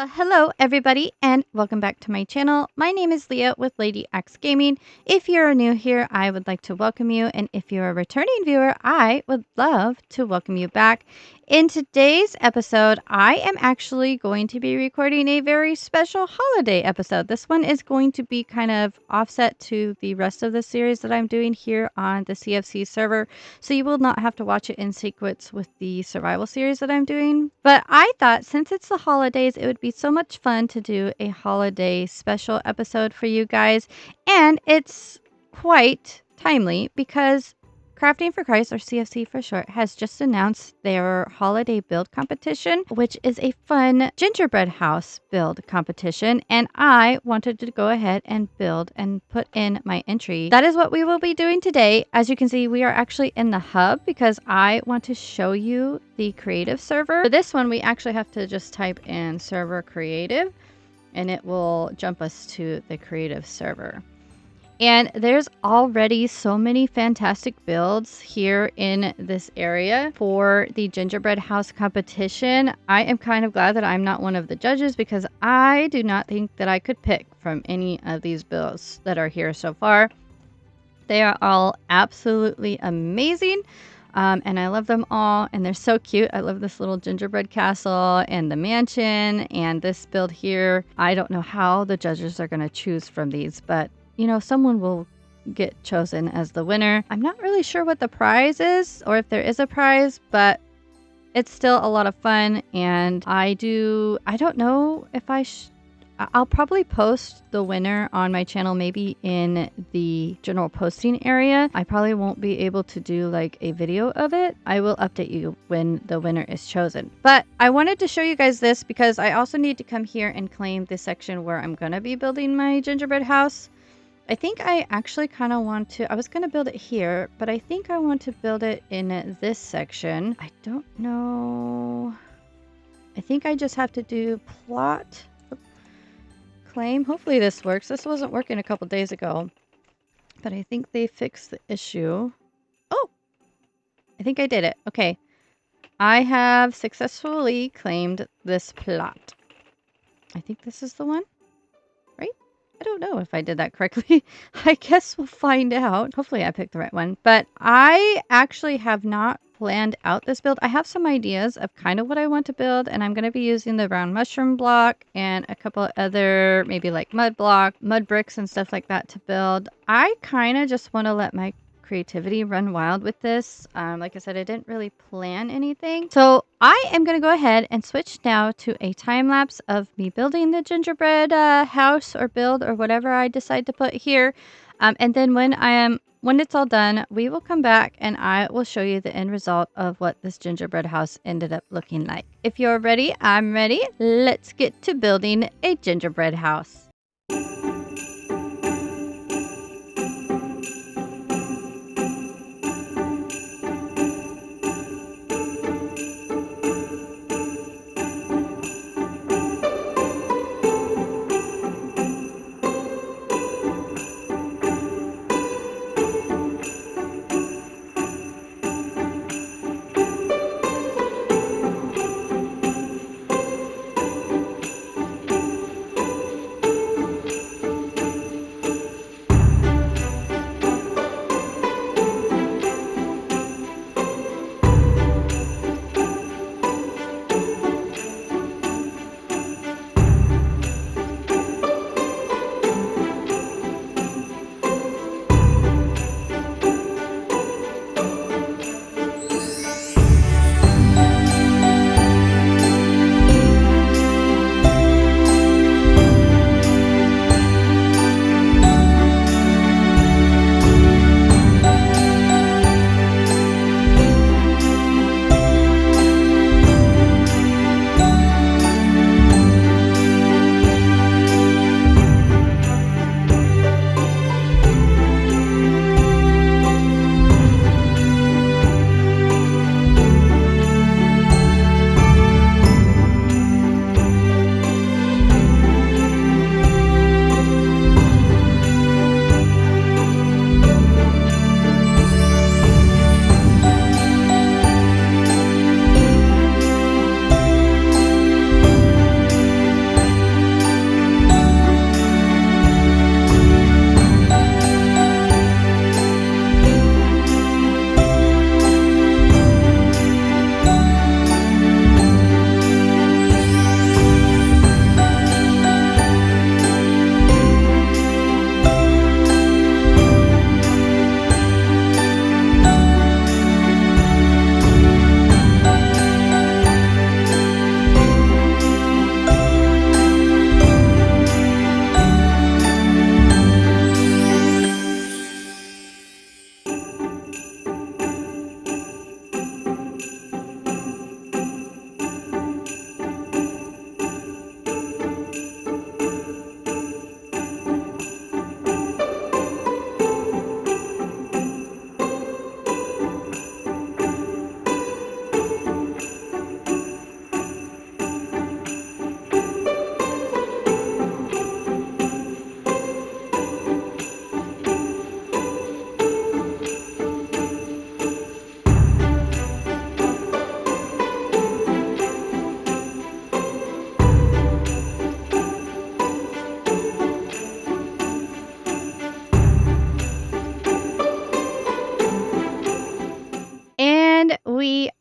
Well, hello everybody and welcome back to my channel. My name is Leah with Lady X Gaming. If you're new here, I would like to welcome you, and if you're a returning viewer, I would love to welcome you back. In today's episode, I am actually going to be recording a very special holiday episode. This one is going to be kind of offset to the rest of the series that I'm doing here on the CFC server, so you will not have to watch it in sequence with the survival series that I'm doing. But I thought since it's the holidays, it would be so much fun to do a holiday special episode for you guys. And it's quite timely because Crafting for Christ, or CFC for short, has just announced their holiday build competition, which is a fun gingerbread house build competition. And I wanted to go ahead and build and put in my entry. That is what we will be doing today. As you can see, we are actually in the hub because I want to show you the creative server. For this one, we actually have to just type in server creative and it will jump us to the creative server. And there's already so many fantastic builds here in this area for the gingerbread house competition. I am kind of glad that I'm not one of the judges because I do not think that I could pick from any of these builds that are here so far. They are all absolutely amazing. And I love them all, and they're so cute. I love this little gingerbread castle and the mansion and this build here. I don't know how the judges are going to choose from these, but you know, someone will get chosen as the winner. I'm not really sure what the prize is or if there is a prize, but it's still a lot of fun. And I don't know if I'll probably post the winner on my channel, maybe in the general posting area. I probably won't be able to do like a video of it. I will update you when the winner is chosen. But I wanted to show you guys this because I also need to come here and claim the section where I'm going to be building my gingerbread house. I think I actually kind of want to, I was going to build it here, but I think I want to build it in this section. I don't know. I think I just have to do plot, claim. Hopefully this works. This wasn't working a couple days ago, but I think they fixed the issue. Oh, I think I did it. Okay. I have successfully claimed this plot. I think this is the one. I don't know if I did that correctly. I guess we'll find out. Hopefully I picked the right one. But I actually have not planned out this build. I have some ideas of kind of what I want to build, and I'm going to be using the round mushroom block and a couple other maybe like mud bricks and stuff like that to build. I kind of just want to let my creativity run wild with this. Like I said, I didn't really plan anything. So I am going to go ahead and switch now to a time lapse of me building the gingerbread house or build or whatever I decide to put here. And then when it's all done, we will come back and I will show you the end result of what this gingerbread house ended up looking like. If you're ready, I'm ready. Let's get to building a gingerbread house.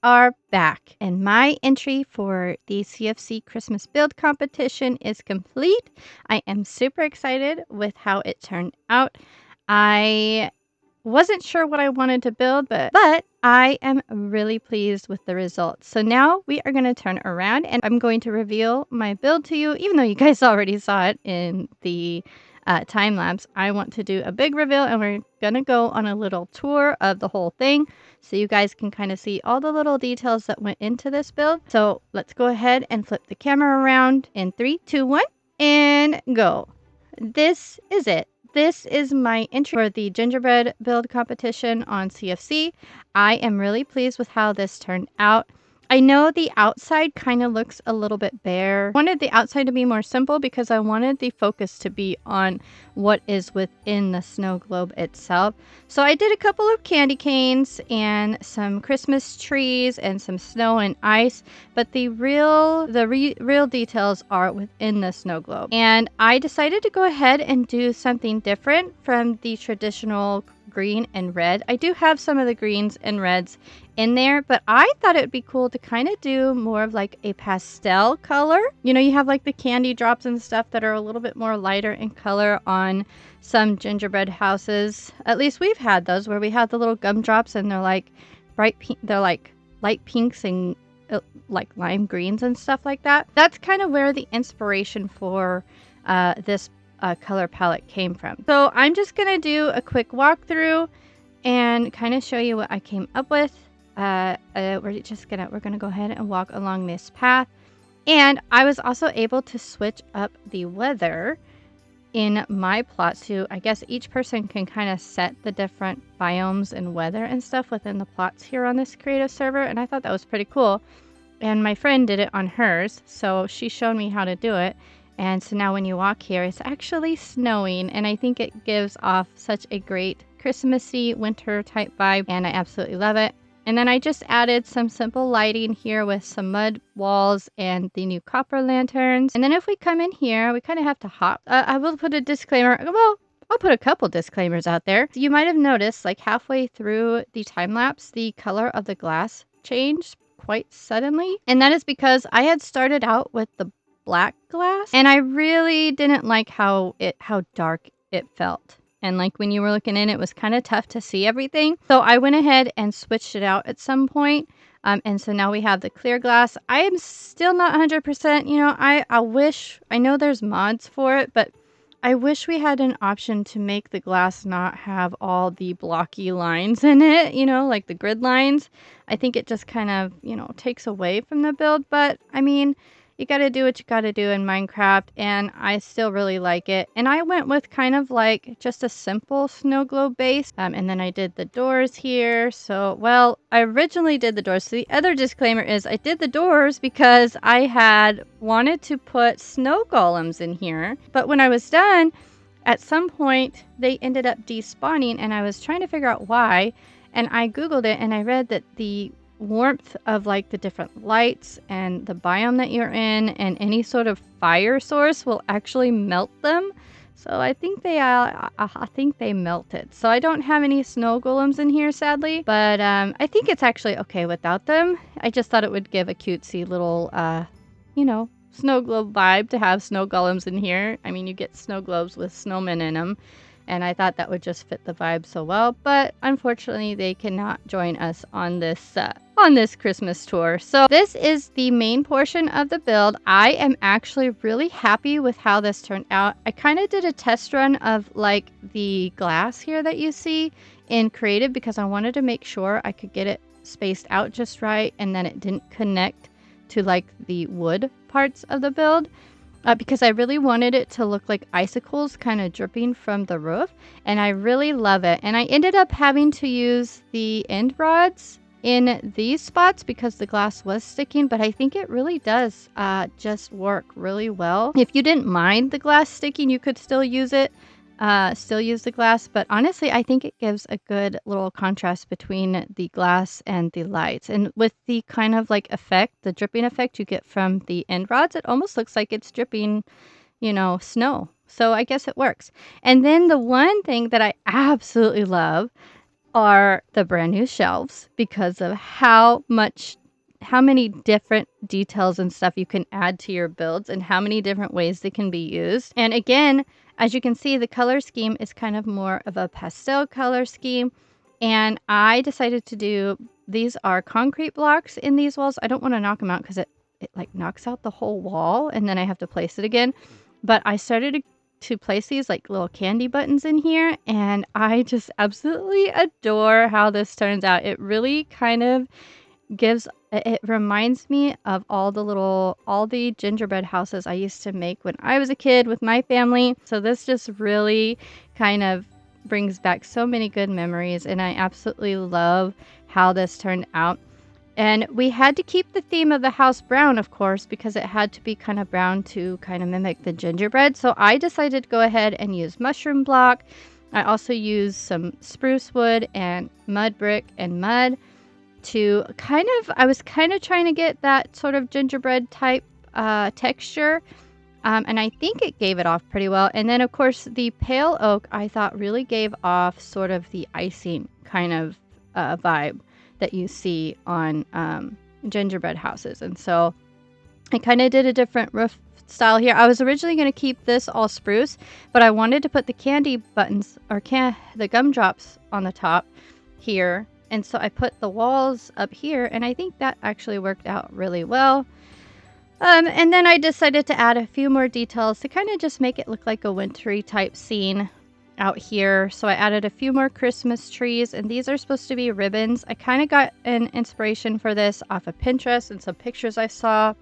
are back, and my entry for the CFC Christmas build competition is complete. I am super excited with how it turned out. I wasn't sure what I wanted to build, but I am really pleased with the results. So now we are going to turn around and I'm going to reveal my build to you, even though you guys already saw it in the time lapse. I want to do a big reveal and we're going to go on a little tour of the whole thing so you guys can kind of see all the little details that went into this build. So let's go ahead and flip the camera around in 3, 2, 1, and go. This is it. This is my entry for the gingerbread build competition on CFC. I am really pleased with how this turned out. I know the outside kind of looks a little bit bare. I wanted the outside to be more simple because I wanted the focus to be on what is within the snow globe itself. So I did a couple of candy canes and some Christmas trees and some snow and ice, but the real details are within the snow globe. And I decided to go ahead and do something different from the traditional green and red. I do have some of the greens and reds in there, but I thought it would be cool to kind of do more of like a pastel color. You know, you have like the candy drops and stuff that are a little bit more lighter in color on some gingerbread houses. At least we've had those where we have the little gumdrops and they're like bright pink, they're like light pinks and like lime greens and stuff like that. That's kind of where the inspiration for this color palette came from. So I'm just gonna do a quick walkthrough and kind of show you what I came up with. We're gonna go ahead and walk along this path, and I was also able to switch up the weather in my plot. So I guess each person can kind of set the different biomes and weather and stuff within the plots here on this creative server, and I thought that was pretty cool. And my friend did it on hers, so she showed me how to do it. And so now when you walk here, it's actually snowing, and I think it gives off such a great Christmassy winter type vibe, and I absolutely love it. And then I just added some simple lighting here with some mud walls and the new copper lanterns. And then if we come in here, we kind of have to hop. I will put a disclaimer. Well, I'll put a couple disclaimers out there. You might have noticed, like halfway through the time lapse, the color of the glass changed quite suddenly. And that is because I had started out with the black glass, and I really didn't like how dark it felt. And like when you were looking in, it was kind of tough to see everything. So I went ahead and switched it out at some point. And so now we have the clear glass. I am still not 100%, you know, I know there's mods for it, but I wish we had an option to make the glass not have all the blocky lines in it, you know, like the grid lines. I think it just kind of, you know, takes away from the build. But I mean, you got to do what you got to do in Minecraft, and I still really like it. And I went with kind of like just a simple snow globe base, and then I did the doors here. So, well, I originally did the doors. So the other disclaimer is I did the doors because I had wanted to put snow golems in here, but when I was done, at some point they ended up despawning, and I was trying to figure out why. And I googled it, and I read that the warmth of like the different lights and the biome that you're in and any sort of fire source will actually melt them. So I think they melted. So I don't have any snow golems in here, sadly, but I think it's actually okay without them. I just thought it would give a cutesy little you know, snow globe vibe to have snow golems in here. I mean, you get snow globes with snowmen in them, and I thought that would just fit the vibe so well. But unfortunately, they cannot join us on this Christmas tour. So this is the main portion of the build. I am actually really happy with how this turned out. I kind of did a test run of like the glass here that you see in creative because I wanted to make sure I could get it spaced out just right and then it didn't connect to like the wood parts of the build. Because I really wanted it to look like icicles kind of dripping from the roof, and I really love it. And I ended up having to use the end rods in these spots because the glass was sticking, but I think it really does just work really well. If you didn't mind the glass sticking, you could still use it. Still use the glass, but honestly, I think it gives a good little contrast between the glass and the lights. And with the kind of like effect, the dripping effect you get from the end rods, it almost looks like it's dripping, you know, snow. So I guess it works. And then the one thing that I absolutely love are the brand new shelves because of how many different details and stuff you can add to your builds and how many different ways they can be used. And again, as you can see, the color scheme is kind of more of a pastel color scheme. And I decided to do, these are concrete blocks in these walls. I don't want to knock them out because it like knocks out the whole wall and then I have to place it again. But I started to place these like little candy buttons in here, and I just absolutely adore how this turns out. It really kind of it reminds me of all the gingerbread houses I used to make when I was a kid with my family. So this just really kind of brings back so many good memories, and I absolutely love how this turned out. And we had to keep the theme of the house brown, of course, because it had to be kind of brown to kind of mimic the gingerbread. So I decided to go ahead and use mushroom block. I also used some spruce wood and mud brick and mud to I was kind of trying to get that sort of gingerbread type texture. And I think it gave it off pretty well. And then, of course, the pale oak I thought really gave off sort of the icing kind of vibe that you see on gingerbread houses. And so I kind of did a different roof style here. I was originally going to keep this all spruce, but I wanted to put the candy buttons or the gumdrops on the top here. And so I put the walls up here, and I think that actually worked out really well. And then I decided to add a few more details to kind of just make it look like a wintry type scene out here. So I added a few more Christmas trees, and these are supposed to be ribbons. I kind of got an inspiration for this off of Pinterest and some pictures I saw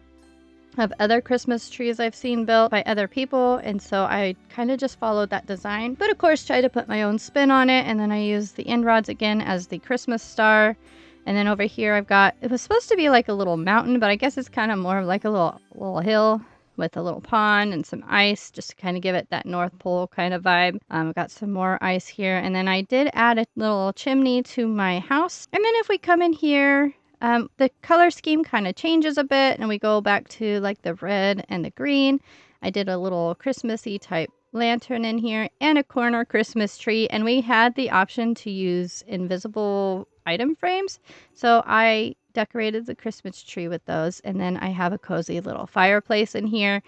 of other Christmas trees I've seen built by other people, and so I kind of just followed that design, but of course tried to put my own spin on it. And then I used the end rods again as the Christmas star. And then over here I've got, it was supposed to be like a little mountain, but I guess it's kind of more of like a little hill with a little pond and some ice, just to kind of give it that North Pole kind of vibe. I've got some more ice here, and then I did add a little chimney to my house. And then if we come in here, the color scheme kind of changes a bit, and we go back to like the red and the green. I did a little Christmassy type lantern in here and a corner Christmas tree, and we had the option to use invisible item frames. So I decorated the Christmas tree with those, and then I have a cozy little fireplace in here,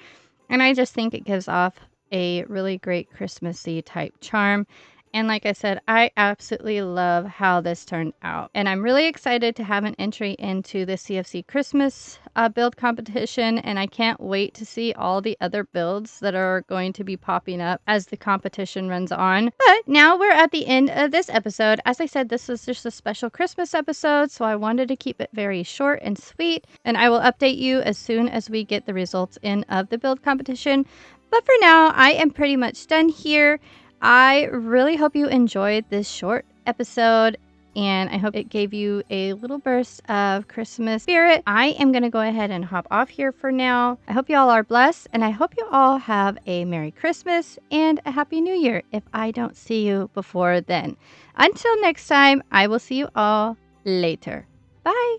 and I just think it gives off a really great Christmassy type charm. And like I said, I absolutely love how this turned out. And I'm really excited to have an entry into the CFC Christmas build competition. And I can't wait to see all the other builds that are going to be popping up as the competition runs on. But now we're at the end of this episode. As I said, this was just a special Christmas episode, so I wanted to keep it very short and sweet. And I will update you as soon as we get the results in of the build competition. But for now, I am pretty much done here. I really hope you enjoyed this short episode, and I hope it gave you a little burst of Christmas spirit. I am going to go ahead and hop off here for now. I hope you all are blessed, and I hope you all have a Merry Christmas and a Happy New Year if I don't see you before then. Until next time, I will see you all later. Bye!